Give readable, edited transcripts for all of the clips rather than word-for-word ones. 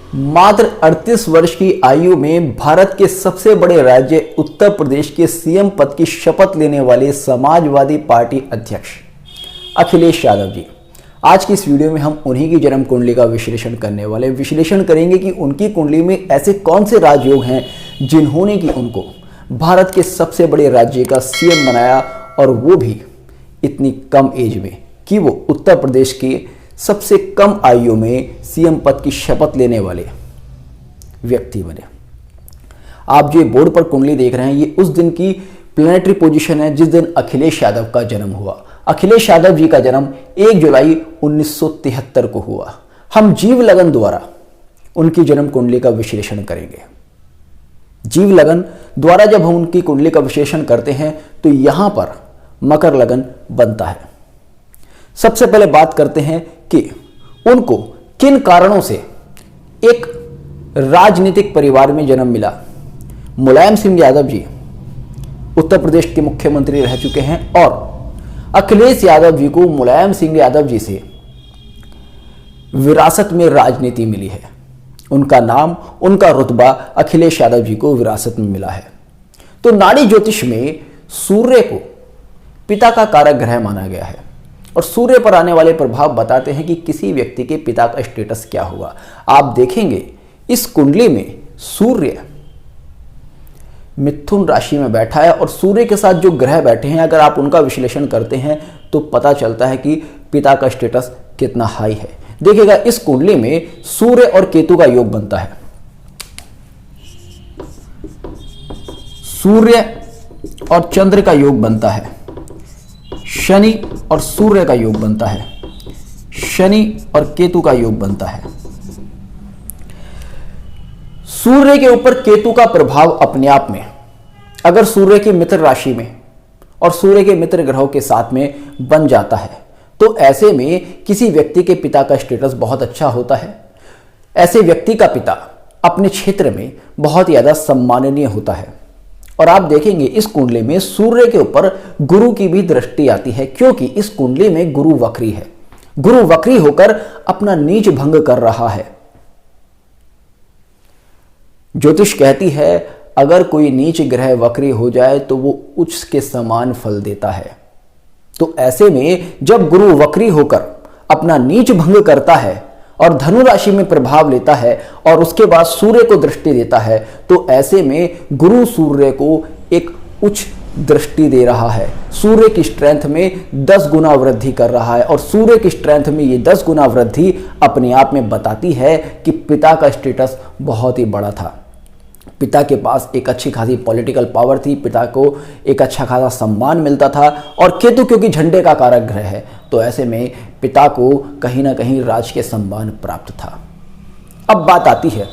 मात्र 38 वर्ष की आयु में भारत के सबसे बड़े राज्य उत्तर प्रदेश के सीएम पद की शपथ लेने वाले समाजवादी पार्टी अध्यक्ष अखिलेश यादव जी। आज की इस वीडियो में हम उन्हीं की जन्म कुंडली का विश्लेषण करने वाले विश्लेषण करेंगे कि उनकी कुंडली में ऐसे कौन से राजयोग हैं जिन्होंने कि उनको भारत के सबसे बड़े राज्य का सीएम बनाया, और वो भी इतनी कम एज में कि वो उत्तर प्रदेश के सबसे कम आयु में सीएम पद की शपथ लेने वाले व्यक्ति बने। आप जो बोर्ड पर कुंडली देख रहे हैं, ये उस दिन की प्लैनेटरी पोजीशन है जिस दिन अखिलेश यादव का जन्म हुआ। अखिलेश यादव जी का जन्म 1 जुलाई 1973 को हुआ। हम जीव लगन द्वारा उनकी जन्म कुंडली का विश्लेषण करेंगे। जीव लगन द्वारा जब हम उनकी कुंडली का विश्लेषण करते हैं तो यहां पर मकर लगन बनता है। सबसे पहले बात करते हैं कि उनको किन कारणों से एक राजनीतिक परिवार में जन्म मिला। मुलायम सिंह यादव जी उत्तर प्रदेश के मुख्यमंत्री रह चुके हैं और अखिलेश यादव जी को मुलायम सिंह यादव जी से विरासत में राजनीति मिली है। उनका नाम, उनका रुतबा अखिलेश यादव जी को विरासत में मिला है। तो नाड़ी ज्योतिष में सूर्य को पिता का कारक ग्रह माना गया है और सूर्य पर आने वाले प्रभाव बताते हैं कि किसी व्यक्ति के पिता का स्टेटस क्या होगा। आप देखेंगे इस कुंडली में सूर्य मिथुन राशि में बैठा है और सूर्य के साथ जो ग्रह बैठे हैं, अगर आप उनका विश्लेषण करते हैं तो पता चलता है कि पिता का स्टेटस कितना हाई है। देखिएगा इस कुंडली में सूर्य और केतु का योग बनता है। सूर्य और चंद्र का योग बनता है। शनि और सूर्य का योग बनता है। शनि और केतु का योग बनता है। सूर्य के ऊपर केतु का प्रभाव अपने आप में, अगर सूर्य की मित्र राशि में और सूर्य के मित्र ग्रहों के साथ में बन जाता है तो ऐसे में किसी व्यक्ति के पिता का स्टेटस बहुत अच्छा होता है। ऐसे व्यक्ति का पिता अपने क्षेत्र में बहुत ज्यादा सम्माननीय होता है। और आप देखेंगे इस कुंडली में सूर्य के ऊपर गुरु की भी दृष्टि आती है, क्योंकि इस कुंडली में गुरु वक्री है। गुरु वक्री होकर अपना नीच भंग कर रहा है। ज्योतिष कहती है अगर कोई नीच ग्रह वक्री हो जाए तो वो उच्च के समान फल देता है। तो ऐसे में जब गुरु वक्री होकर अपना नीच भंग करता है और धनु राशि में प्रभाव लेता है और उसके बाद सूर्य को दृष्टि देता है, तो ऐसे में गुरु सूर्य को एक उच्च दृष्टि दे रहा है। सूर्य की स्ट्रेंथ में 10 गुना वृद्धि कर रहा है और सूर्य की स्ट्रेंथ में ये 10 गुना वृद्धि अपने आप में बताती है कि पिता का स्टेटस बहुत ही बड़ा था। पिता के पास एक अच्छी खासी पॉलिटिकल पावर थी, पिता को एक अच्छा खासा सम्मान मिलता था। और केतु क्योंकि झंडे का कारक ग्रह है तो ऐसे में पिता को कहीं ना कहीं राज के सम्मान प्राप्त था। अब बात आती है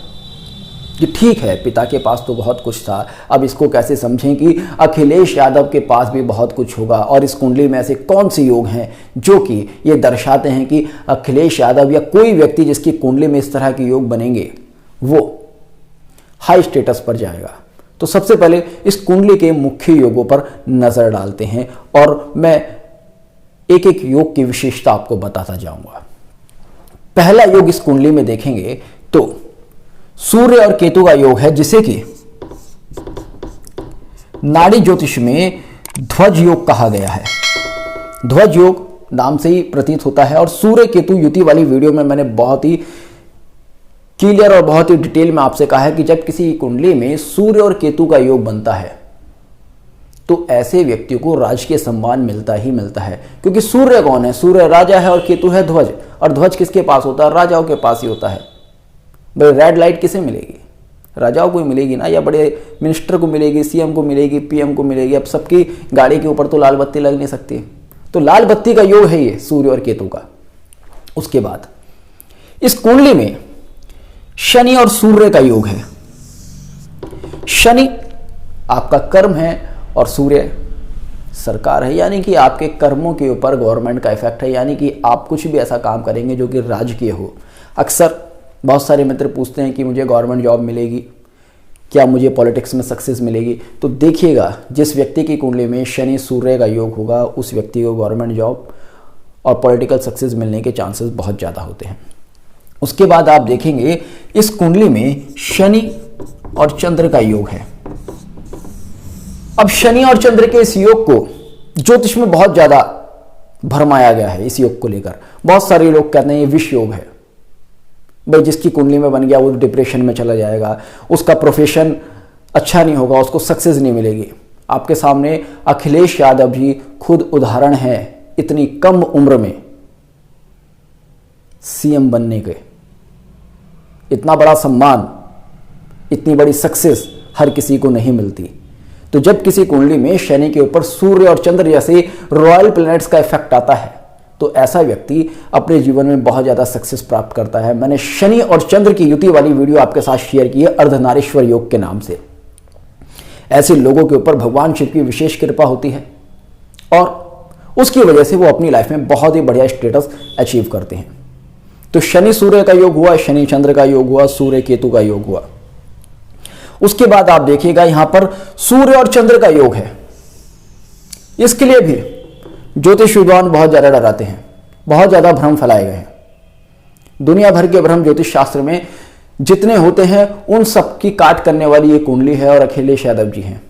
कि ठीक है पिता के पास तो बहुत कुछ था, अब इसको कैसे समझें कि अखिलेश यादव के पास भी बहुत कुछ होगा। और इस कुंडली में ऐसे कौन से योग हैं जो कि ये दर्शाते हैं कि अखिलेश यादव या कोई व्यक्ति जिसकी कुंडली में इस तरह के योग बनेंगे वो हाई स्टेटस पर जाएगा। तो सबसे पहले इस कुंडली के मुख्य योगों पर नजर डालते हैं और मैं एक एक योग की विशेषता आपको बताता जाऊंगा। पहला योग इस कुंडली में देखेंगे तो सूर्य और केतु का योग है, जिसे कि नाड़ी ज्योतिष में ध्वज योग कहा गया है। ध्वज योग नाम से ही प्रतीत होता है और सूर्य केतु युति वाली वीडियो में मैंने बहुत ही क्लियर और बहुत ही डिटेल में आपसे कहा है कि जब किसी कुंडली में सूर्य और केतु का योग बनता है तो ऐसे व्यक्ति को राजकीय सम्मान मिलता ही मिलता है। क्योंकि सूर्य कौन है? सूर्य राजा है और केतु है ध्वज। और ध्वज किसके पास होता है? राजाओं के पास ही होता है। भाई रेड लाइट किसे मिलेगी? राजाओं को ही मिलेगी ना, या बड़े मिनिस्टर को मिलेगी, सीएम को मिलेगी, पीएम को मिलेगी। अब सबकी गाड़ी के ऊपर तो लाल बत्ती लग नहीं सकती। तो लाल बत्ती का योग है ये सूर्य और केतु का। उसके बाद इस कुंडली में शनि और सूर्य का योग है। शनि आपका कर्म है और सूर्य सरकार है, यानी कि आपके कर्मों के ऊपर गवर्नमेंट का इफेक्ट है। यानी कि आप कुछ भी ऐसा काम करेंगे जो कि राजकीय हो। अक्सर बहुत सारे मित्र पूछते हैं कि मुझे गवर्नमेंट जॉब मिलेगी क्या, मुझे पॉलिटिक्स में सक्सेस मिलेगी? तो देखिएगा जिस व्यक्ति की कुंडली में शनि सूर्य का योग होगा उस व्यक्ति को गवर्नमेंट जॉब और पॉलिटिकल सक्सेस मिलने के चांसेस बहुत ज़्यादा होते हैं। उसके बाद आप देखेंगे इस कुंडली में शनि और चंद्र का योग है। अब शनि और चंद्र के इस योग को ज्योतिष में बहुत ज्यादा भरमाया गया है। इस योग को लेकर बहुत सारे लोग कहते हैं ये विष योग है। भाई जिसकी कुंडली में बन गया वो डिप्रेशन में चला जाएगा, उसका प्रोफेशन अच्छा नहीं होगा, उसको सक्सेस नहीं मिलेगी। आपके सामने अखिलेश यादव जी खुद उदाहरण है, इतनी कम उम्र में सीएम बनने के। इतना बड़ा सम्मान, इतनी बड़ी सक्सेस हर किसी को नहीं मिलती। तो जब किसी कुंडली में शनि के ऊपर सूर्य और चंद्र जैसे रॉयल प्लैनेट्स का इफेक्ट आता है तो ऐसा व्यक्ति अपने जीवन में बहुत ज्यादा सक्सेस प्राप्त करता है। मैंने शनि और चंद्र की युति वाली वीडियो आपके साथ शेयर की है अर्धनारीश्वर योग के नाम से। ऐसे लोगों के ऊपर भगवान शिव की विशेष कृपा होती है और उसकी वजह से वो अपनी लाइफ में बहुत ही बढ़िया स्टेटस अचीव करते हैं। तो शनि सूर्य का योग हुआ, शनि चंद्र का योग हुआ, सूर्य केतु का योग हुआ। उसके बाद आप देखिएगा यहां पर सूर्य और चंद्र का योग है। इसके लिए भी ज्योतिष विद्वान बहुत ज्यादा डराते हैं, बहुत ज्यादा भ्रम फैलाए गए हैं। दुनिया भर के भ्रम ज्योतिष शास्त्र में जितने होते हैं उन सब की काट करने वाली ये कुंडली है और अखिलेश यादव जी हैं।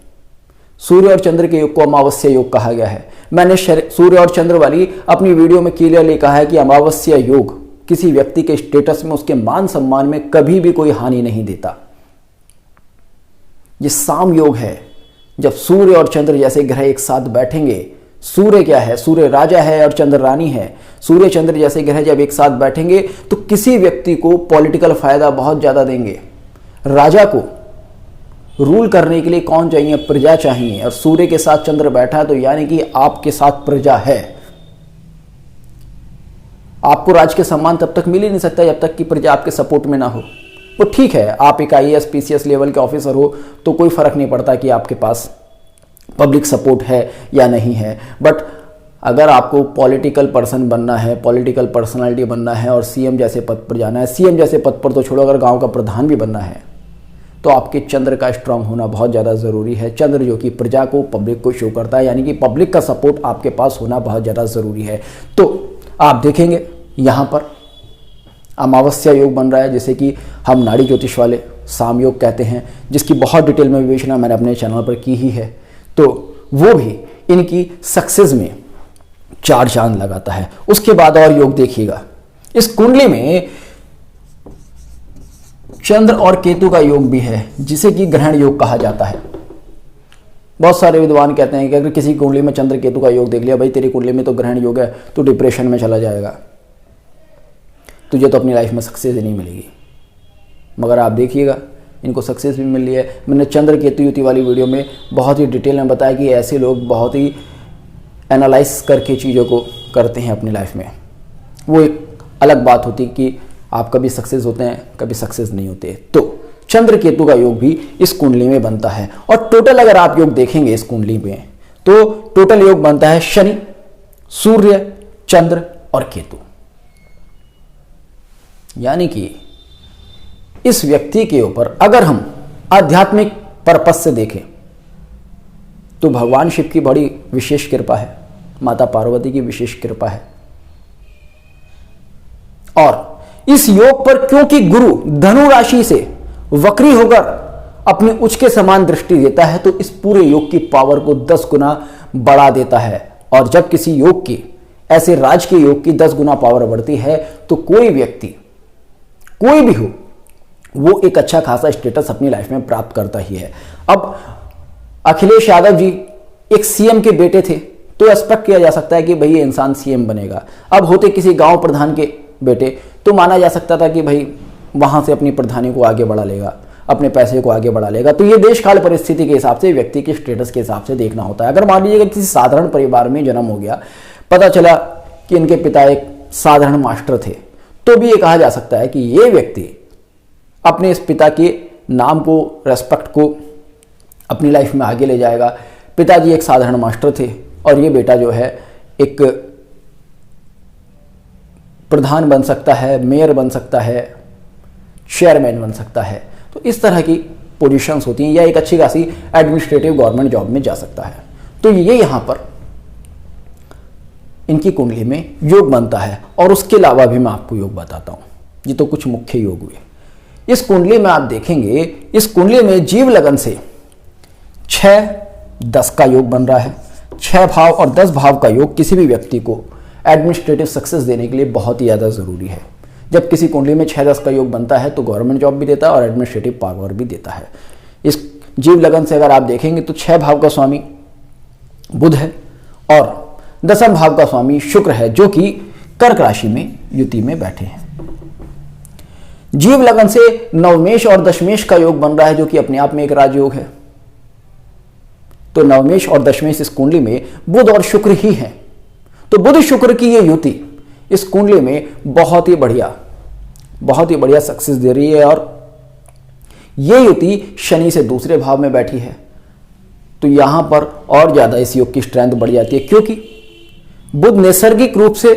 सूर्य और चंद्र के योग को अमावस्या योग कहा गया है। मैंने सूर्य और चंद्र वाली अपनी वीडियो में क्लियरली कहा है कि अमावस्या योग किसी व्यक्ति के स्टेटस में, उसके मान सम्मान में कभी भी कोई हानि नहीं देता। ये साम योग है, जब सूर्य और चंद्र जैसे ग्रह एक साथ बैठेंगे। सूर्य क्या है? सूर्य राजा है और चंद्र रानी है। सूर्य चंद्र जैसे ग्रह जब एक साथ बैठेंगे तो किसी व्यक्ति को पॉलिटिकल फायदा बहुत ज्यादा देंगे। राजा को रूल करने के लिए कौन चाहिए? प्रजा चाहिए। और सूर्य के साथ चंद्र बैठा है तो यानी कि आपके साथ प्रजा है। आपको राज के सम्मान तब तक मिल ही नहीं सकता जब तक कि प्रजा आपके सपोर्ट में ना हो। वो ठीक है, आप एक IAS PCS लेवल के ऑफिसर हो तो कोई फर्क नहीं पड़ता कि आपके पास पब्लिक सपोर्ट है या नहीं है। बट अगर आपको पॉलिटिकल पर्सन बनना है, पॉलिटिकल पर्सनालिटी बनना है और सीएम जैसे पद पर जाना है, सीएम जैसे पद पर तो छोड़ो, अगर गांव का प्रधान भी बनना है तो आपके चंद्र का स्ट्रांग होना बहुत ज़्यादा ज़रूरी है। चंद्र जो कि प्रजा को, पब्लिक को शो करता है, यानी कि पब्लिक का सपोर्ट आपके पास होना बहुत ज़्यादा ज़रूरी है। तो आप देखेंगे यहाँ पर अमावस्या योग बन रहा है, जिसे कि हम नाड़ी ज्योतिष वाले साम योग कहते हैं, जिसकी बहुत डिटेल में विवेचना मैंने अपने चैनल पर की ही है। तो वो भी इनकी सक्सेस में 4 चांद लगाता है। उसके बाद और योग देखिएगा, इस कुंडली में चंद्र और केतु का योग भी है, जिसे कि ग्रहण योग कहा जाता है। बहुत सारे विद्वान कहते हैं कि अगर किसी कुंडली में चंद्र केतु का योग देख लिया, भाई तेरी कुंडली में तो ग्रहण योग है, तो डिप्रेशन में चला जाएगा, तुझे तो अपनी लाइफ में सक्सेस ही नहीं मिलेगी। मगर आप देखिएगा इनको सक्सेस भी मिल रही है। मैंने चंद्र केतु युति वाली वीडियो में बहुत ही डिटेल में बताया कि ऐसे लोग बहुत ही एनालाइज करके चीज़ों को करते हैं अपनी लाइफ में। वो एक अलग बात होती कि आप कभी सक्सेस होते हैं, कभी सक्सेस नहीं होते। तो चंद्र केतु का योग भी इस कुंडली में बनता है। और टोटल अगर आप योग देखेंगे इस कुंडली में तो टोटल योग बनता है शनि, सूर्य, चंद्र और केतु। यानी कि इस व्यक्ति के ऊपर अगर हम आध्यात्मिक पर्पस से देखें तो भगवान शिव की बड़ी विशेष कृपा है, माता पार्वती की विशेष कृपा है। और इस योग पर क्योंकि गुरु धनु राशि से वक्री होकर अपनी उच्च के समान दृष्टि देता है तो इस पूरे योग की पावर को 10 गुना बढ़ा देता है। और जब किसी योग की, ऐसे राज के योग की 10 गुना पावर बढ़ती है तो कोई व्यक्ति, कोई भी हो, वो एक अच्छा खासा स्टेटस अपनी लाइफ में प्राप्त करता ही है। अब अखिलेश यादव जी एक सीएम के बेटे थे तो एक्सपेक्ट किया जा सकता है कि भाई ये इंसान सीएम बनेगा। अब होते किसी गांव प्रधान के बेटे तो माना जा सकता था कि भाई वहां से अपनी प्रधानी को आगे बढ़ा लेगा, अपने पैसे को आगे बढ़ा लेगा। तो ये देश काल परिस्थिति के हिसाब से, व्यक्ति के स्टेटस के हिसाब से देखना होता है। अगर मान लीजिए किसी साधारण परिवार में जन्म हो गया, पता चला कि इनके पिता एक साधारण मास्टर थे, तो भी ये कहा जा सकता है कि ये व्यक्ति अपने इस पिता के नाम को, रेस्पेक्ट को अपनी लाइफ में आगे ले जाएगा। पिताजी एक साधारण मास्टर थे और ये बेटा जो है एक प्रधान बन सकता है, मेयर बन सकता है, चेयरमैन बन सकता है। तो इस तरह की पोजीशंस होती हैं, या एक अच्छी खासी एडमिनिस्ट्रेटिव गवर्नमेंट जॉब में जा सकता है। तो ये यहां पर इनकी कुंडली में योग बनता है। और उसके अलावा भी मैं आपको योग बताता हूं। ये तो कुछ मुख्य योग हुए। इस कुंडली में आप देखेंगे, इस कुंडली में जीव लगन से 6-10 का योग बन रहा है। 6 भाव और 10 भाव का योग किसी भी व्यक्ति को एडमिनिस्ट्रेटिव सक्सेस देने के लिए बहुत ही ज़्यादा ज़रूरी है। जब किसी कुंडली में 6-10 का योग बनता है तो गवर्नमेंट जॉब भी देता है और एडमिनिस्ट्रेटिव पावर भी देता है। इस जीव लगन से अगर आप देखेंगे तो 6 भाव का स्वामी बुध है और 10वें भाव का स्वामी शुक्र है, जो कि कर्क राशि में युति में बैठे हैं। जीव लगन से नवमेश और दशमेश का योग बन रहा है, जो कि अपने आप में एक राजयोग है। तो नवमेश और दशमेश इस कुंडली में बुध और शुक्र ही हैं। तो बुध शुक्र की ये युति इस कुंडली में बहुत ही बढ़िया सक्सेस दे रही है। और ये युति शनि से दूसरे भाव में बैठी है, तो यहां पर और ज्यादा इस योग की स्ट्रेंथ बढ़ जाती है, क्योंकि बुध नैसर्गिक रूप से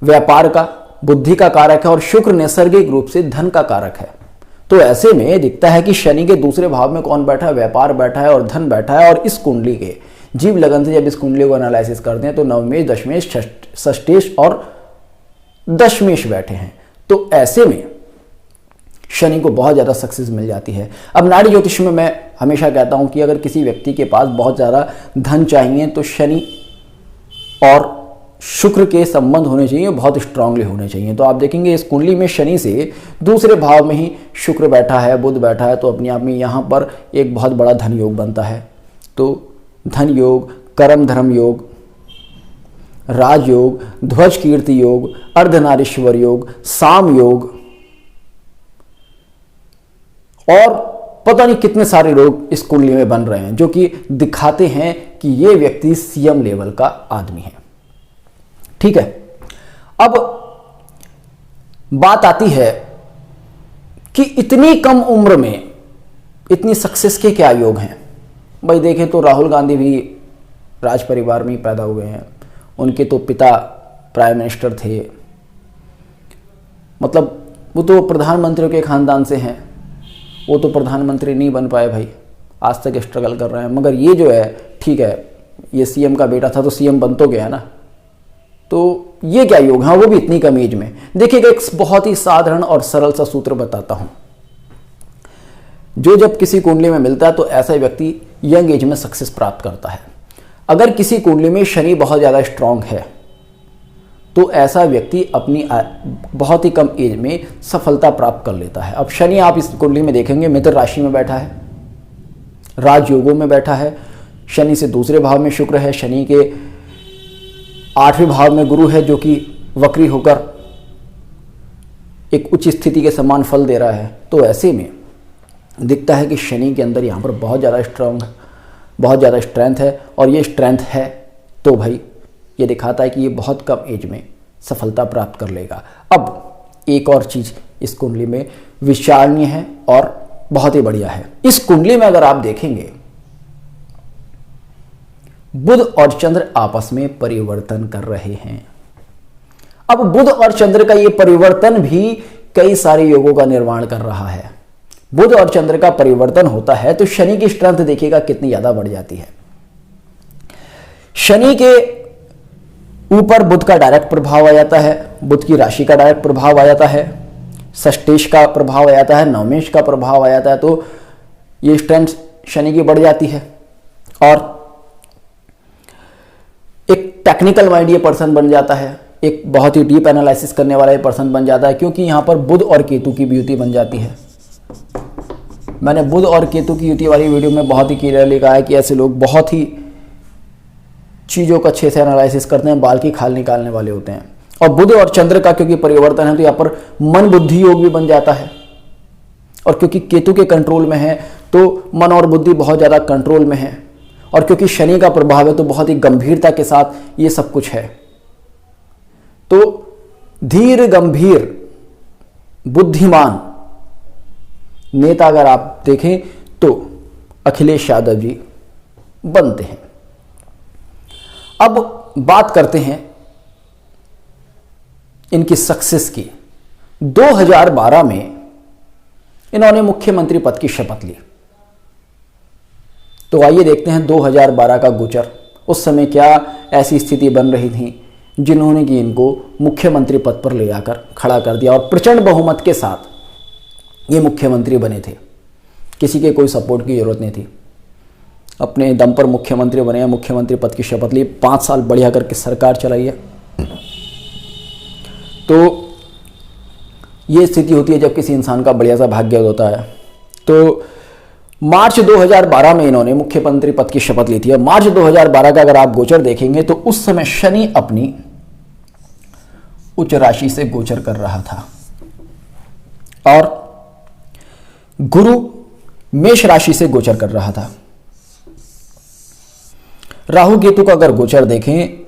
व्यापार का, बुद्धि का कारक है और शुक्र नैसर्गिक रूप से धन का कारक है। तो ऐसे में दिखता है कि शनि के दूसरे भाव में कौन बैठा है? व्यापार बैठा है और धन बैठा है। और इस कुंडली के जीव लगन से जब इस कुंडली को एनालिसिस करते हैं तो नवमेश, दशमेश, षष्ठेश और दशमेश बैठे हैं। तो ऐसे में शनि को बहुत ज़्यादा सक्सेस मिल जाती है। अब नाड़ी ज्योतिष में मैं हमेशा कहता हूं कि अगर किसी व्यक्ति के पास बहुत ज़्यादा धन चाहिए तो शनि और शुक्र के संबंध होने चाहिए, बहुत स्ट्रांगली होने चाहिए। तो आप देखेंगे इस कुंडली में शनि से दूसरे भाव में ही शुक्र बैठा है, बुध बैठा है, तो अपने आप में यहाँ पर एक बहुत बड़ा धन योग बनता है। तो धन योग, कर्म धर्म योग, राजयोग, ध्वज कीर्ति योग, अर्धनारीश्वर योग, साम योग और पता नहीं कितने सारे लोग इस कुंडली में बन रहे हैं, जो कि दिखाते हैं कि ये व्यक्ति सीएम लेवल का आदमी है। ठीक है, अब बात आती है कि इतनी कम उम्र में इतनी सक्सेस के क्या योग हैं। भाई देखें तो राहुल गांधी भी राज परिवार में ही पैदा हुए हैं, उनके तो पिता प्राइम मिनिस्टर थे, मतलब वो तो प्रधानमंत्रियों के खानदान से हैं, वो तो प्रधानमंत्री नहीं बन पाए भाई, आज तक स्ट्रगल कर रहे हैं। मगर ये जो है, ठीक है, ये सीएम का बेटा था तो सीएम बन तो गया ना। तो ये क्या योग है, वो भी इतनी कम एज में। देखिएगा, एक बहुत ही साधारण और सरल सा सूत्र बताता हूं, जो जब किसी कुंडली में मिलता है तो ऐसा व्यक्ति यंग एज में सक्सेस प्राप्त करता है। अगर किसी कुंडली में शनि बहुत ज़्यादा स्ट्रांग है तो ऐसा व्यक्ति अपनी बहुत ही कम एज में सफलता प्राप्त कर लेता है। अब शनि आप इस कुंडली में देखेंगे मित्र राशि में बैठा है, राजयोगों में बैठा है, शनि से दूसरे भाव में शुक्र है, शनि के 8वें भाव में गुरु है, जो कि वक्री होकर एक उच्च स्थिति के समान फल दे रहा है। तो ऐसे में दिखता है कि शनि के अंदर यहाँ पर बहुत ज़्यादा स्ट्रेंथ है, और ये स्ट्रेंथ है तो भाई ये दिखाता है कि ये बहुत कम एज में सफलता प्राप्त कर लेगा। अब एक और चीज़ इस कुंडली में विचारणीय है और बहुत ही बढ़िया है। इस कुंडली में अगर आप देखेंगे, बुध और चंद्र आपस में परिवर्तन कर रहे हैं। अब बुध और चंद्र का ये परिवर्तन भी कई सारे योगों का निर्माण कर रहा है। बुध और चंद्र का परिवर्तन होता है तो शनि की स्ट्रेंथ देखिएगा कितनी ज्यादा बढ़ जाती है। शनि के ऊपर बुध का डायरेक्ट प्रभाव आ जाता है, बुध की राशि का डायरेक्ट प्रभाव आ जाता है, षष्ठेश का प्रभाव आ जाता है, नवमेश का प्रभाव आ जाता है। तो ये स्ट्रेंथ शनि की बढ़ जाती है और एक टेक्निकल माइंड ये पर्सन बन जाता है, एक बहुत ही डीप एनालिसिस करने वाला ये पर्सन बन जाता है, क्योंकि यहां पर बुध और केतु की भी युति बन जाती है। मैंने बुध और केतु की युति वाली वीडियो में बहुत ही क्लियरली कहा है कि ऐसे लोग बहुत ही चीज़ों का अच्छे से एनालिसिस करते हैं, बाल की खाल निकालने वाले होते हैं। और बुध और चंद्र का क्योंकि परिवर्तन है तो यहाँ पर मन बुद्धि योग भी बन जाता है, और क्योंकि केतु के कंट्रोल में है तो मन और बुद्धि बहुत ज़्यादा कंट्रोल में है, और क्योंकि शनि का प्रभाव है तो बहुत ही गंभीरता के साथ ये सब कुछ है। तो धीर गंभीर बुद्धिमान नेता अगर आप देखें तो अखिलेश यादव जी बनते हैं। अब बात करते हैं इनकी सक्सेस की। 2012 में इन्होंने मुख्यमंत्री पद की शपथ ली। तो आइए देखते हैं 2012 का गोचर, उस समय क्या ऐसी स्थिति बन रही थी जिन्होंने कि इनको मुख्यमंत्री पद पर ले जाकर खड़ा कर दिया और प्रचंड बहुमत के साथ ये मुख्यमंत्री बने थे। किसी के कोई सपोर्ट की जरूरत नहीं थी, अपने दम पर मुख्यमंत्री बने, मुख्यमंत्री पद की शपथ ली, 5 साल बढ़िया करके सरकार चलाई है। तो ये स्थिति होती है जब किसी इंसान का बढ़िया सा भाग्य होता है। तो मार्च 2012 में इन्होंने मुख्यमंत्री पद की शपथ ली थी। और मार्च 2012 का अगर आप गोचर देखेंगे तो उस समय शनि अपनी उच्च राशि से गोचर कर रहा था और गुरु मेष राशि से गोचर कर रहा था। राहु केतु का अगर गोचर देखें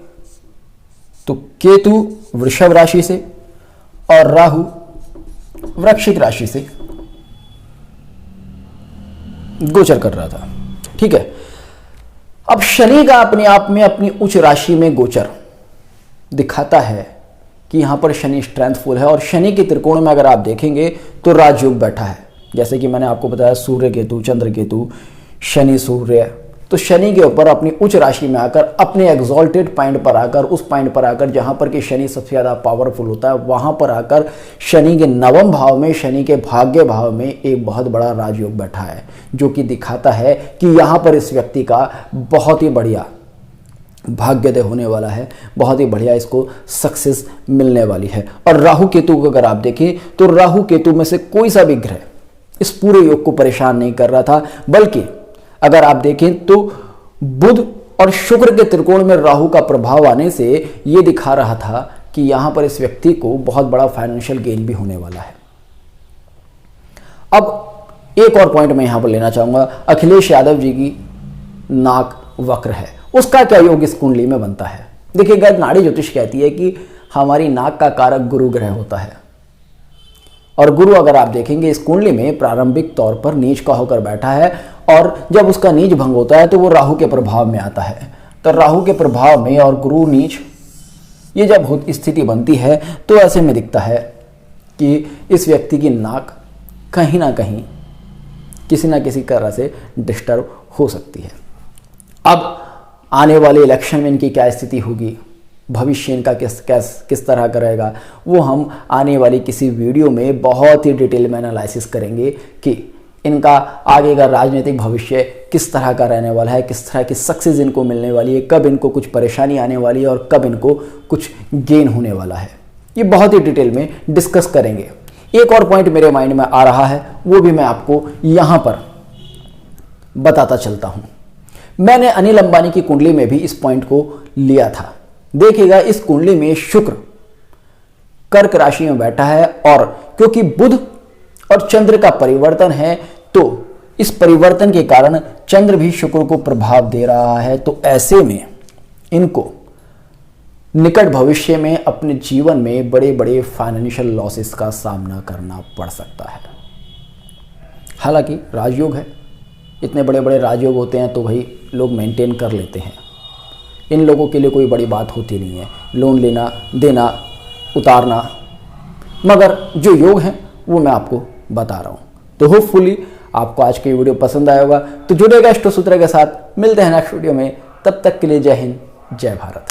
तो केतु वृषभ राशि से और राहु वृश्चिक राशि से गोचर कर रहा था। ठीक है, अब शनि का अपने आप में अपनी उच्च राशि में गोचर दिखाता है कि यहां पर शनि स्ट्रेंथफुल है। और शनि के त्रिकोण में अगर आप देखेंगे तो राजयोग बैठा है। जैसे कि मैंने आपको बताया सूर्य केतु, चंद्र केतु, शनि सूर्य, तो शनि के ऊपर अपनी उच्च राशि में आकर अपने एग्जॉल्टेड पॉइंट पर आकर, उस पॉइंट पर आकर जहां पर कि शनि सबसे ज्यादा पावरफुल होता है, वहां पर आकर शनि के नवम भाव में, शनि के भाग्य भाव में एक बहुत बड़ा राजयोग बैठा है, जो कि दिखाता है कि यहां पर इस व्यक्ति का बहुत ही बढ़िया भाग्योदय होने वाला है, बहुत ही बढ़िया इसको सक्सेस मिलने वाली है। और राहु केतु को अगर आप देखें तो राहु केतु में से कोई सा भी ग्रह इस पूरे योग को परेशान नहीं कर रहा था, बल्कि अगर आप देखें तो बुध और शुक्र के त्रिकोण में राहु का प्रभाव आने से यह दिखा रहा था कि यहां पर इस व्यक्ति को बहुत बड़ा फाइनेंशियल गेन भी होने वाला है। अब एक और पॉइंट मैं यहां पर लेना चाहूंगा, अखिलेश यादव जी की नाक वक्र है, उसका क्या योग इस कुंडली में बनता है। देखिए, गर्ग नाड़ी ज्योतिष कहती है कि हमारी नाक का कारक गुरु ग्रह होता है और गुरु अगर आप देखेंगे इस कुंडली में प्रारंभिक तौर पर नीच का होकर बैठा है और जब उसका नीच भंग होता है तो वो राहु के प्रभाव में आता है। तो राहु के प्रभाव में और गुरु नीच ये जब स्थिति बनती है तो ऐसे में दिखता है कि इस व्यक्ति की नाक कहीं ना कहीं किसी ना किसी तरह से डिस्टर्ब हो सकती है। अब आने वाले इलेक्शन में इनकी क्या स्थिति होगी, भविष्य इनका किस तरह का रहेगा, वो हम आने वाली किसी वीडियो में बहुत ही डिटेल में एनालिसिस करेंगे कि इनका आगे का राजनीतिक भविष्य किस तरह का रहने वाला है, किस तरह की सक्सेस इनको मिलने वाली है, कब इनको कुछ परेशानी आने वाली है और कब इनको कुछ गेन होने वाला है। ये बहुत ही डिटेल में डिस्कस करेंगे। एक और पॉइंट मेरे माइंड में आ रहा है, वो भी मैं आपको यहां पर बताता चलता हूं। मैंने अनिल अंबानी की कुंडली में भी इस पॉइंट को लिया था। देखिएगा, इस कुंडली में शुक्र कर्क राशि में बैठा है और क्योंकि बुध और चंद्र का परिवर्तन है तो इस परिवर्तन के कारण चंद्र भी शुक्र को प्रभाव दे रहा है। तो ऐसे में इनको निकट भविष्य में अपने जीवन में बड़े बड़े फाइनेंशियल लॉसेस का सामना करना पड़ सकता है। हालांकि राजयोग है, इतने बड़े बड़े राजयोग होते हैं तो भाई लोग मेंटेन कर लेते हैं, इन लोगों के लिए कोई बड़ी बात होती नहीं है, लोन लेना, देना, उतारना, मगर जो योग है वो मैं आपको बता रहा हूं। तो होपफुली आपको आज की वीडियो पसंद आया होगा। तो जुड़ेगा अष्ट सूत्र के साथ, मिलते हैं नेक्स्ट वीडियो में, तब तक के लिए जय हिंद, जय भारत।